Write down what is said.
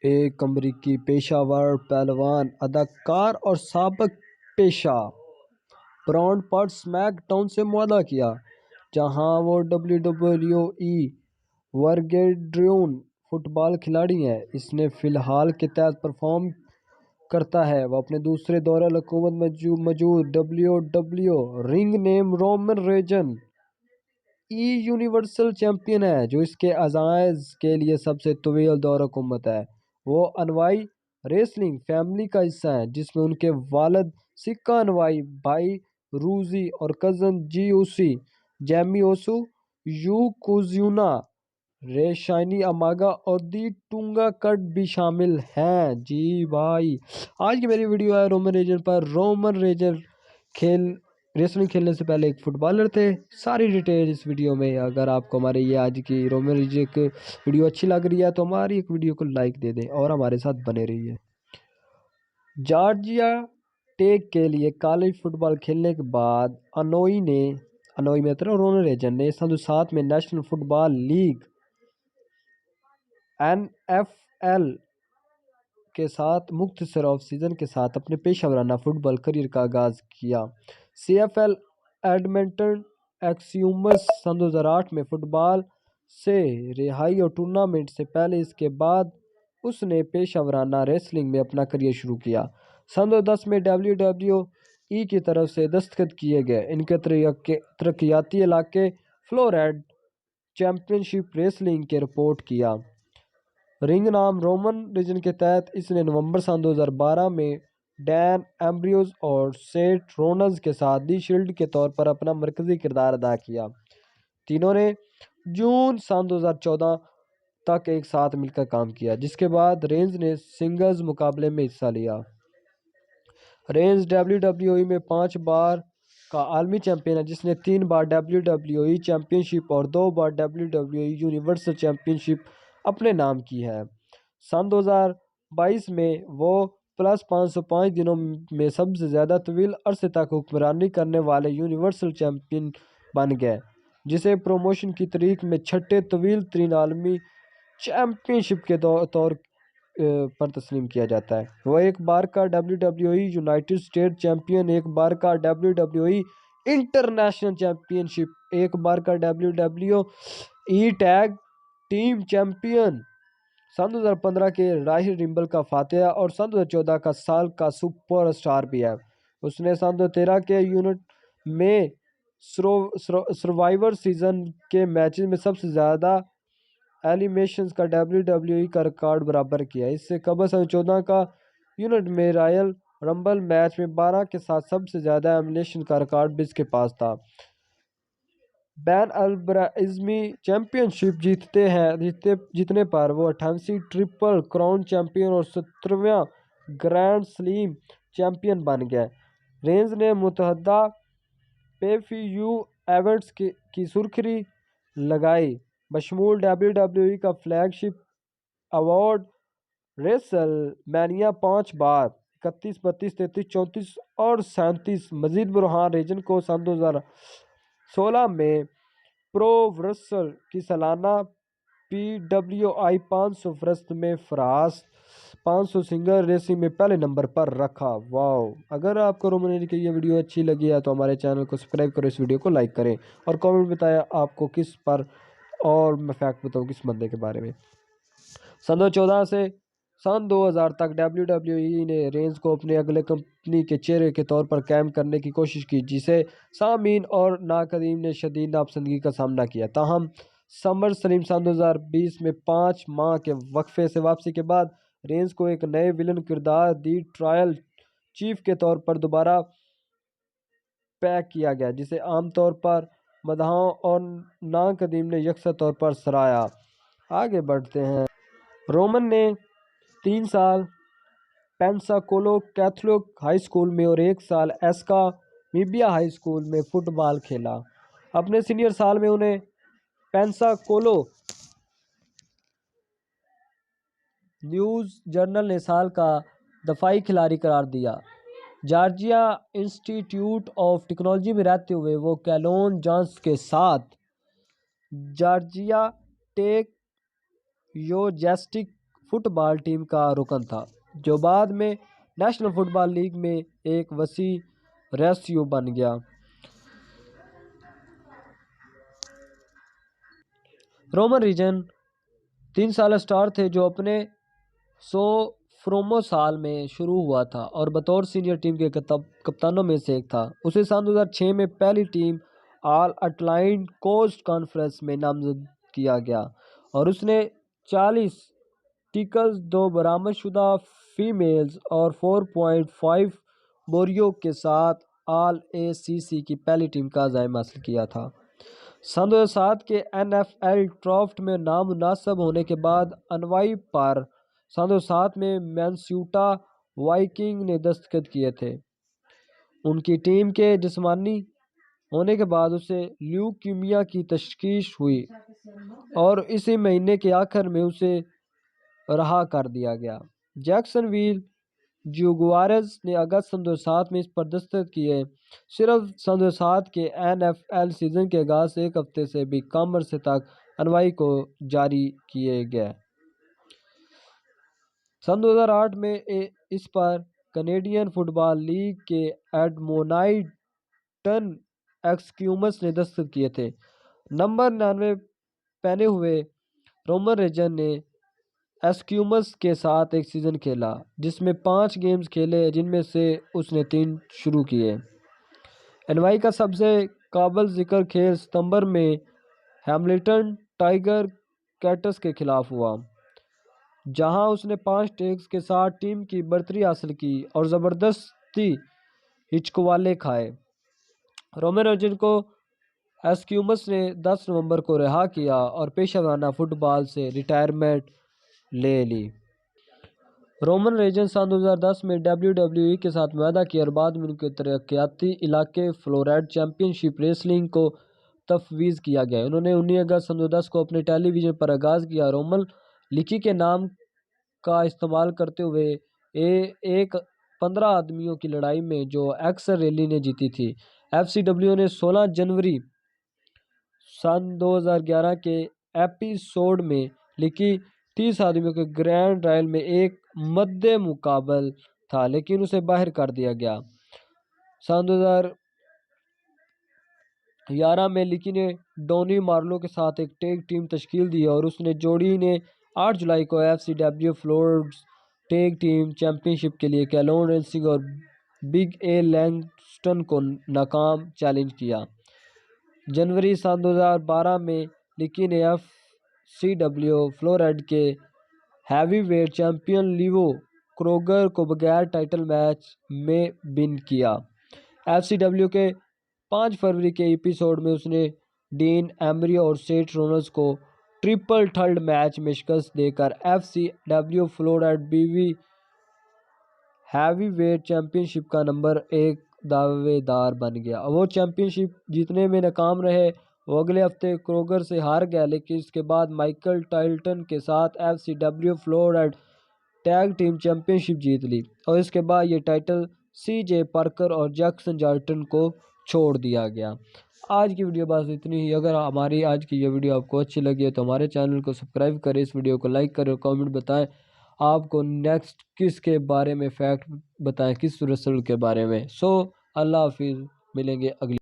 ایک امریکی پیشہ ور پہلوان، اداکار اور سابق پیشہ برانڈ پر سمیک ڈاؤن سے معاہدہ کیا، جہاں وہ WWE ورگیڈریون فٹ بال کھلاڑی ہیں۔ اس نے فی الحال کے تحت پرفارم کرتا ہے۔ وہ اپنے دوسرے دارالحکومت موجود رنگ نیم رومن ریجن یونیورسل چیمپئن ہے، جو اس کے اعزاز کے لیے سب سے طویل دارالحکومت ہے۔ وہ انوائی ریسلنگ فیملی کا حصہ ہیں، جس میں ان کے والد سکا انوائی، بھائی روزی اور کزن جیمی اوسو، یوکوزونا، رے شائنی اماگا اور دی ٹونگا کٹ بھی شامل ہیں۔ جی بھائی، آج کی میری ویڈیو ہے رومن ریجن پر۔ رومن ریجن ریسلنگ کھیلنے سے پہلے ایک فٹ بالر تھے۔ ساری ڈیٹیل اس ویڈیو میں۔ اگر آپ کو ہمارے یہ آج کی رومن ریجن کی ویڈیو اچھی لگ رہی ہے تو ہماری ایک ویڈیو کو لائک دے دیں اور ہمارے ساتھ بنے رہیے۔ جارجیا ٹیک کے لیے کالج فٹ بال کھیلنے کے بعد رومن ریجن نے سن 2007 میں نیشنل فٹ بال لیگ NFL کے ساتھ مختصر آف سیزن کے ساتھ اپنے پیشہ ورانہ فٹ بال کیریئر کا آغاز کیا۔ CFL ایڈمنٹن ایکسیومز سن 2008 میں فٹ بال سے رہائی اور ٹورنامنٹ سے پہلے اس کے بعد اس نے پیشہ ورانہ ریسلنگ میں اپنا کیریئر شروع کیا۔ سن 2010 میں WWE کی طرف سے دستخط کیے گئے ان کے ترقیاتی علاقے فلوریڈ چیمپئن شپ ریسلنگ کے رپورٹ کیا۔ رنگ نام رومن ریجن کے تحت اس نے نومبر سن 2012 میں ڈین ایمبریوز اور سیتھ رولنز کے ساتھ دی شیلڈ کے طور پر اپنا مرکزی کردار ادا کیا۔ تینوں نے جون سن 2014 تک ایک ساتھ مل کر کام کیا، جس کے بعد رینز نے سنگلز مقابلے میں حصہ لیا۔ رینز WWE میں 5 بار کا عالمی چیمپئن ہے، جس نے 3 بار WWE چیمپئن شپ اور 2 بار WWE یونیورسل چیمپئن شپ اپنے نام کی ہے۔ سن 2022 میں وہ پلس 505 دنوں میں سب سے زیادہ طویل عرصے تک حکمرانی کرنے والے یونیورسل چیمپئن بن گئے، جسے پروموشن کی تاریخ میں چھٹے طویل ترین عالمی چیمپئن شپ کے طور پر تسلیم کیا جاتا ہے۔ وہ ایک بار کا WWE یونائٹڈ اسٹیٹ چیمپئن، ایک بار کا WWE انٹرنیشنل چیمپئن شپ، ایک بار کا WWE ٹیگ ٹیم چیمپئن، سن 2015 کے رائل رمبل کا فاتح اور سن 2014 کا سال کا سپر اسٹار بھی ہے۔ اس نے سن 2013 کے یونٹ میں سروائیور سیزن کے میچز میں سب سے زیادہ ایلیمینیشنز کا WWE کا ریکارڈ برابر کیا۔ اس سے قبل سن 2014 کا یونٹ میں رائل رمبل میچ میں 12 کے ساتھ سب سے زیادہ ایلیمینیشن کا ریکارڈ بھی اس کے پاس تھا۔ بین البراعظمی چیمپئن شپ جیتنے پر وہ 88 ٹرپل کراؤن چیمپئن اور 17واں گرینڈ سلیم چیمپئن بن گئے۔ رینز نے متعدد پے-پر-ویو ایونٹس کی سرخی لگائی، بشمول WWE کا فلیگ شپ ایونٹ ریسل مینیا 5 بار، 31، 32، 33، 34 اور 37۔ مزید برآں ریجن کو سن 2016 میں پرو ورسل کی سالانہ PWI 500 فہرست میں فہرست 500 سنگل ریسنگ میں پہلے نمبر پر رکھا۔ واو! اگر آپ کو رومن ریجن کی یہ ویڈیو اچھی لگی ہے تو ہمارے چینل کو سبسکرائب کرو، اس ویڈیو کو لائک کریں اور کامنٹ بتائیں آپ کو کس پر، اور میں فیکٹ بتاؤں کس بندے کے بارے میں۔ سن 2014 سے سن 2000 تک WWE نے رینز کو اپنے اگلے کمپنی کے چہرے کے طور پر قائم کرنے کی کوشش کی، جسے سامعین اور ناقدین نے شدید ناپسندی کا سامنا کیا۔ تاہم سمر سلیم سن 2020 میں 5 ماہ کے وقفے سے واپسی کے بعد رینز کو ایک نئے ویلن کردار دی ٹرائبل چیف کے طور پر دوبارہ پیش کیا گیا، جسے عام طور پر مداحوں اور ناقدین نے یکساں طور پر سراہا۔ آگے بڑھتے ہیں۔ رومن نے 3 سال پینساکولو کیتھولک ہائی اسکول میں اور 1 سال ایسکا میبیا ہائی اسکول میں فٹ بال کھیلا۔ اپنے سینئر سال میں انہیں پینساکولو نیوز جرنل نے سال کا دفاعی کھلاڑی قرار دیا۔ جارجیا انسٹی ٹیوٹ آف ٹیکنالوجی میں رہتے ہوئے وہ کیلون جانس کے ساتھ جارجیا ٹیک یوجسٹک فٹ بال ٹیم کا رکن تھا، جو بعد میں نیشنل فٹ بال لیگ میں ایک وسیع ریسیو بن گیا۔ رومن ریجن 3 سالہ سٹار تھے جو اپنے 100 پرومو سال میں شروع ہوا تھا اور بطور سینئر ٹیم کے کپتانوں میں سے ایک تھا۔ اسے سن 2006 میں پہلی ٹیم آل اٹلانٹک کوسٹ کانفرنس میں نامزد کیا گیا اور اس نے 40 ٹیکلز، 2 برآمد شدہ فیمیلز اور 4.5 بوریوں کے ساتھ آل اے سی سی کی پہلی ٹیم کا عزائم حاصل کیا تھا۔ سن 2007 کے این ایف ایل ڈرافٹ میں نامناسب ہونے کے بعد انوائی پر سن 2007 میں مینیسوٹا وائکنگ نے دستخط کیے تھے۔ ان کی ٹیم کے جسمانی ہونے کے بعد اسے لیوکیمیا کی تشخیص ہوئی اور اسی مہینے کے آخر میں اسے رہا کر دیا گیا۔ جیکسن ویل جیگوارز نے اگست سن 2007 میں اس پر دستخط کیے۔ صرف سن 2007 کے این ایف ایل سیزن کے آغاز سے ایک ہفتے سے بھی کم عرصے تک انوائی کو جاری کیے گئے۔ سن 2008 میں اس پر کینیڈین فٹ بال لیگ کے ایڈمونٹن ایسکیومس نے دستخط کیے تھے۔ نمبر 99 پہنے ہوئے رومن ریجن نے ایسکیومس کے ساتھ ایک سیزن کھیلا جس میں 5 گیمز کھیلے، جن میں سے اس نے 3 شروع کیے۔ انوائی کا سب سے قابل ذکر کھیل ستمبر میں ہیملٹن ٹائیگر کیٹس کے خلاف ہوا، جہاں اس نے 5 ٹیکس کے ساتھ ٹیم کی برتری حاصل کی اور زبردستی ہچکوالے کھائے۔ رومن ریجن کو ایسکیومس نے 10 نومبر کو رہا کیا اور پیشہ ورانہ فٹ بال سے ریٹائرمنٹ لے لی۔ رومن ریجن سن 2010 میں ڈبلیو ڈبلیو ای کے ساتھ معاہدہ کیا اور بعد میں ان کے ترقیاتی علاقے فلوریڈا چیمپئن شپ ریسلنگ کو تفویض کیا گیا۔ انہوں نے 19 اگست سن 2010 کو اپنے ٹیلی ویژن پر آغاز کیا۔ رومن لیکی کے نام کا استعمال کرتے ہوئے ایک 15 آدمیوں کی لڑائی میں جو ایکسل ریلی نے جیتی تھی۔ ایف سی ڈبلیو نے 16 جنوری سن 2011 کے ایپیسوڈ میں لیکی 30 آدمیوں کے گرینڈ رائل میں ایک مدِ مقابل تھا لیکن اسے باہر کر دیا گیا۔ سن 2011 میں لیکی نے ڈونی مارلو کے ساتھ ایک ٹیگ ٹیم تشکیل دی اور اس نے جوڑی نے 8 جولائی کو F C W Florida tag team championship کے لیے کیلون رینسنگ اور بگ اے لینگسٹن کو ناکام چیلنج کیا۔ جنوری سن 2012 میں لیکی نے ایف سی ڈبلیو فلوریڈا کے ہیوی ویٹ چیمپئن لیو کروگر کو بغیر ٹائٹل میچ میں بن کیا۔ ایف سی ڈبلیو کے 5 فروری کے ایپیسوڈ میں اس نے ڈین ایمبری اور سیتھ رولنز کو ٹرپل تھرڈ میچ میں شکست دے کر F C W Florida heavyweight championship کا نمبر 1 دعوے دار بن گیا۔ وہ چیمپئن شپ جیتنے میں ناکام رہے۔ وہ اگلے ہفتے کروگر سے ہار گیا لیکن اس کے بعد مائیکل ٹائلٹن کے ساتھ F C W Florida tag team championship جیت لی اور اس کے بعد یہ ٹائٹل سی جے پارکر اور جیکسن جارٹن کو چھوڑ دیا گیا۔ آج کی ویڈیو بس اتنی ہی۔ اگر ہماری آج کی یہ ویڈیو آپ کو اچھی لگی ہے تو ہمارے چینل کو سبسکرائب کریں، اس ویڈیو کو لائک کریں اور کامنٹ بتائیں آپ کو نیکسٹ کس کے بارے میں فیکٹ بتائیں، کس رسول کے بارے میں۔ اللہ حافظ، ملیں گے اگلی